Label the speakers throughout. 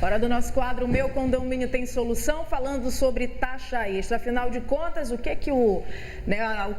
Speaker 1: Hora do nosso quadro Meu Condomínio Tem Solução, falando sobre taxa extra. Afinal de contas, o que é que o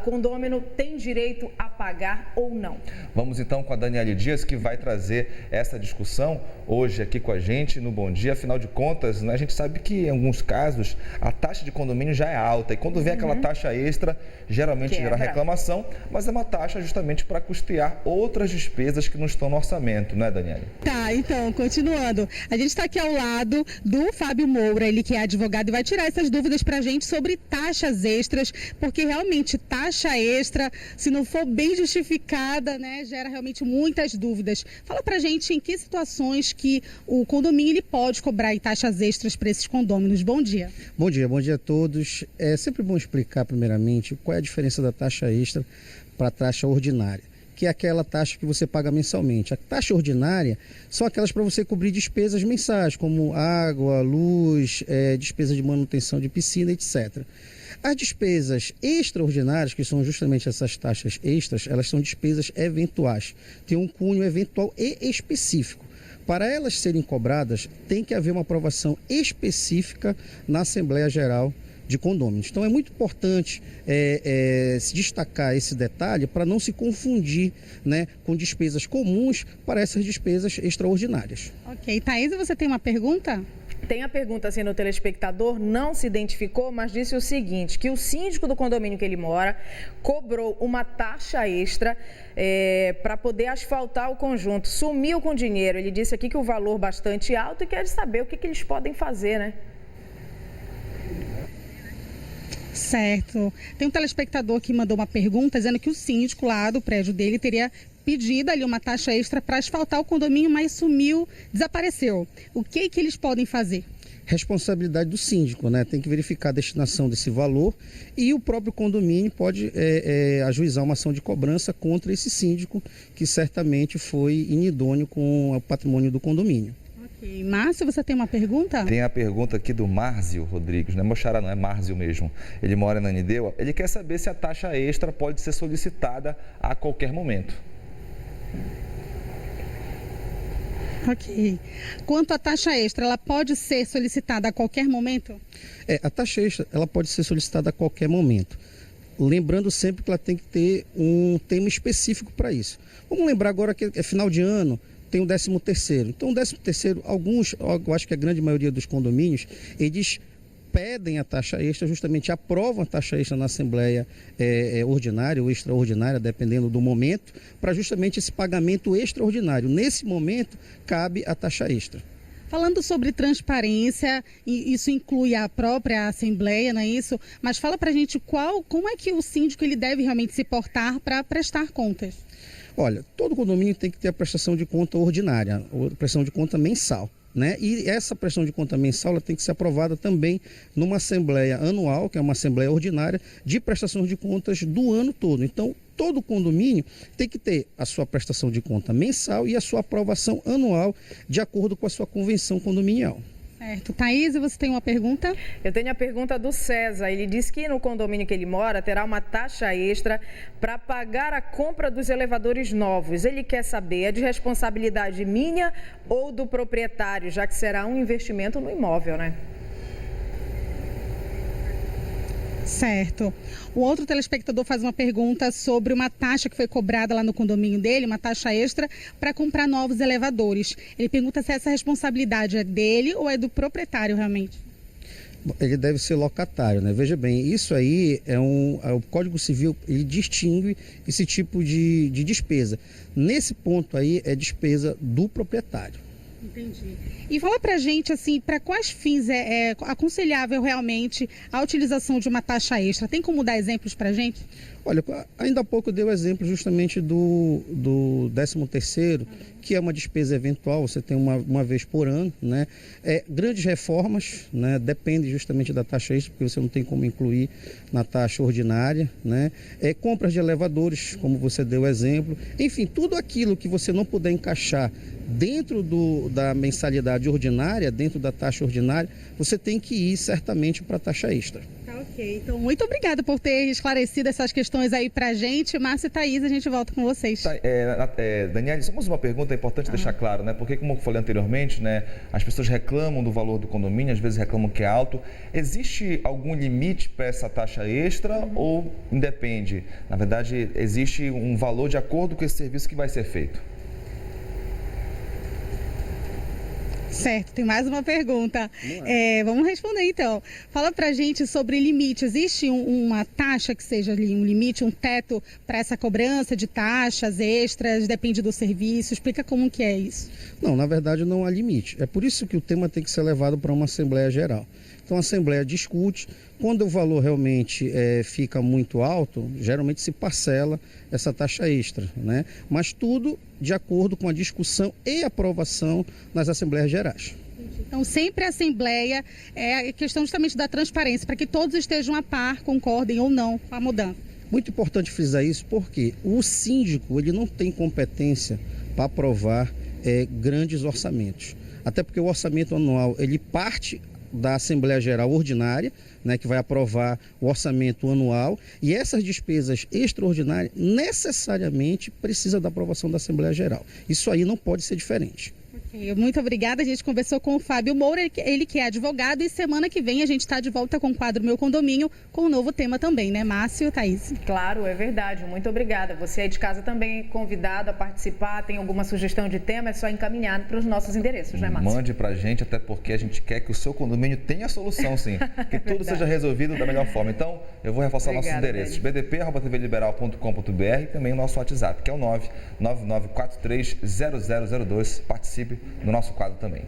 Speaker 1: condômino tem direito a pagar ou não?
Speaker 2: Vamos então com a Daniele Dias, que vai trazer essa discussão hoje aqui com a gente no Bom Dia. Afinal de contas, né, a gente sabe que em alguns casos a taxa de condomínio já é alta e quando vem aquela taxa extra, geralmente gera reclamação, mas é uma taxa justamente para custear outras despesas que não estão no orçamento, né, Daniele?
Speaker 3: Tá, então, continuando. A gente está aqui ao lado do Fábio Moura, ele que é advogado e vai tirar essas dúvidas para a gente sobre taxas extras, porque realmente taxa extra, se não for bem justificada, né, gera realmente muitas dúvidas. Fala para a gente em que situações que o condomínio ele pode cobrar em taxas extras para esses condôminos. Bom dia.
Speaker 4: Bom dia a todos. É sempre bom explicar primeiramente qual é a diferença da taxa extra para a taxa ordinária, que é aquela taxa que você paga mensalmente. A taxa ordinária são aquelas para você cobrir despesas mensais, como água, luz, despesa de manutenção de piscina, etc. As despesas extraordinárias, que são justamente essas taxas extras, elas são despesas eventuais. Tem um cunho eventual e específico. Para elas serem cobradas, tem que haver uma aprovação específica na Assembleia Geral de Condôminos. Então é muito importante se destacar esse detalhe para não se confundir, né, com despesas comuns para essas despesas extraordinárias.
Speaker 3: Ok. Thaís, você tem uma pergunta?
Speaker 1: Tem a pergunta assim no telespectador, não se identificou, mas disse o seguinte, que o síndico do condomínio que ele mora cobrou uma taxa extra para poder asfaltar o conjunto, sumiu com o dinheiro. Ele disse aqui que o valor bastante alto e quer saber o que eles podem fazer, né?
Speaker 3: Certo. Tem um telespectador que mandou uma pergunta dizendo que o síndico lá do prédio dele teria pedido ali uma taxa extra para asfaltar o condomínio, mas sumiu, desapareceu. O que eles podem fazer?
Speaker 4: Responsabilidade do síndico, né? Tem que verificar a destinação desse valor e o próprio condomínio pode ajuizar uma ação de cobrança contra esse síndico que certamente foi inidôneo com o patrimônio do condomínio.
Speaker 3: Ok. Márcio, você tem uma pergunta?
Speaker 2: Tem a pergunta aqui do Márcio Rodrigues, não é Moxará, não, é Márcio mesmo. Ele mora na Anideua. Ele quer saber se a taxa extra pode ser solicitada a qualquer momento.
Speaker 3: Ok. Quanto à taxa extra, ela pode ser solicitada a qualquer momento?
Speaker 4: A taxa extra ela pode ser solicitada a qualquer momento. Lembrando sempre que ela tem que ter um tema específico para isso. Vamos lembrar agora que é final de ano, tem o 13º. Então, o 13º, eu acho que a grande maioria dos condomínios, eles pedem a taxa extra, justamente aprovam a taxa extra na Assembleia ordinária ou extraordinária, dependendo do momento, para justamente esse pagamento extraordinário. Nesse momento, cabe a taxa extra.
Speaker 3: Falando sobre transparência, isso inclui a própria Assembleia, não é isso? Mas fala para a gente como é que o síndico ele deve realmente se portar para prestar contas.
Speaker 4: Olha, todo condomínio tem que ter a prestação de conta ordinária, ou prestação de conta mensal, né? E essa prestação de conta mensal ela tem que ser aprovada também numa assembleia anual, que é uma assembleia ordinária, de prestações de contas do ano todo. Então, todo condomínio tem que ter a sua prestação de conta mensal e a sua aprovação anual de acordo com a sua convenção condominial.
Speaker 3: Certo. Thaís, você tem uma pergunta?
Speaker 1: Eu tenho a pergunta do César. Ele diz que no condomínio que ele mora terá uma taxa extra para pagar a compra dos elevadores novos. Ele quer saber, é de responsabilidade minha ou do proprietário, já que será um investimento no imóvel, né?
Speaker 3: Certo. O outro telespectador faz uma pergunta sobre uma taxa que foi cobrada lá no condomínio dele, uma taxa extra, para comprar novos elevadores. Ele pergunta se essa responsabilidade é dele ou é do proprietário realmente.
Speaker 4: Ele deve ser locatário, né? Veja bem, isso aí o Código Civil, ele distingue esse tipo de despesa. Nesse ponto aí é despesa do proprietário.
Speaker 3: Entendi. E fala pra gente, assim, para quais fins é aconselhável realmente a utilização de uma taxa extra? Tem como dar exemplos pra gente?
Speaker 4: Olha, ainda há pouco eu dei o exemplo justamente do 13º, que é uma despesa eventual, você tem uma vez por ano, né? Grandes reformas, né? Depende justamente da taxa extra, porque você não tem como incluir na taxa ordinária, né? Compras de elevadores, como você deu o exemplo. Enfim, tudo aquilo que você não puder encaixar dentro da mensalidade ordinária, dentro da taxa ordinária, você tem que ir certamente para a taxa extra.
Speaker 3: Tá, ok. Ok, então muito obrigada por ter esclarecido essas questões aí pra gente. Márcio e Thaís, a gente volta com vocês.
Speaker 2: Daniele, só mais uma pergunta, é importante deixar claro, né? Porque, como eu falei anteriormente, né, as pessoas reclamam do valor do condomínio, às vezes reclamam que é alto. Existe algum limite para essa taxa extra ou independe? Na verdade, existe um valor de acordo com esse serviço que vai ser feito?
Speaker 3: Certo, tem mais uma pergunta. Vamos responder então. Fala pra gente sobre limite. Existe uma taxa que seja ali um limite, um teto para essa cobrança de taxas extras? Depende do serviço. Explica como que é isso.
Speaker 4: Não, na verdade não há limite. É por isso que o tema tem que ser levado para uma Assembleia Geral. Então a Assembleia discute, quando o valor realmente fica muito alto, geralmente se parcela essa taxa extra, né? Mas tudo de acordo com a discussão e aprovação nas Assembleias Gerais.
Speaker 3: Então sempre a Assembleia é a questão justamente da transparência, para que todos estejam a par, concordem ou não com a mudança.
Speaker 4: Muito importante frisar isso porque o síndico ele não tem competência para aprovar grandes orçamentos. Até porque o orçamento anual ele parte da Assembleia Geral Ordinária, né, que vai aprovar o orçamento anual, e essas despesas extraordinárias necessariamente precisam da aprovação da Assembleia Geral. Isso aí não pode ser diferente.
Speaker 3: Muito obrigada, a gente conversou com o Fábio Moura, ele que é advogado, e semana que vem a gente está de volta com o quadro Meu Condomínio, com um novo tema também, né, Márcio, Thaís?
Speaker 1: Claro, é verdade, muito obrigada. Você aí de casa também é convidado a participar, tem alguma sugestão de tema, é só encaminhar para os nossos endereços, né, Márcio?
Speaker 2: Mande pra gente, até porque a gente quer que o seu condomínio tenha solução, sim, que tudo seja resolvido da melhor forma. Então, eu vou reforçar nossos endereços, bdp@tvliberal.com.br e também o nosso WhatsApp, que é o 999430002. Participe no nosso quadro também.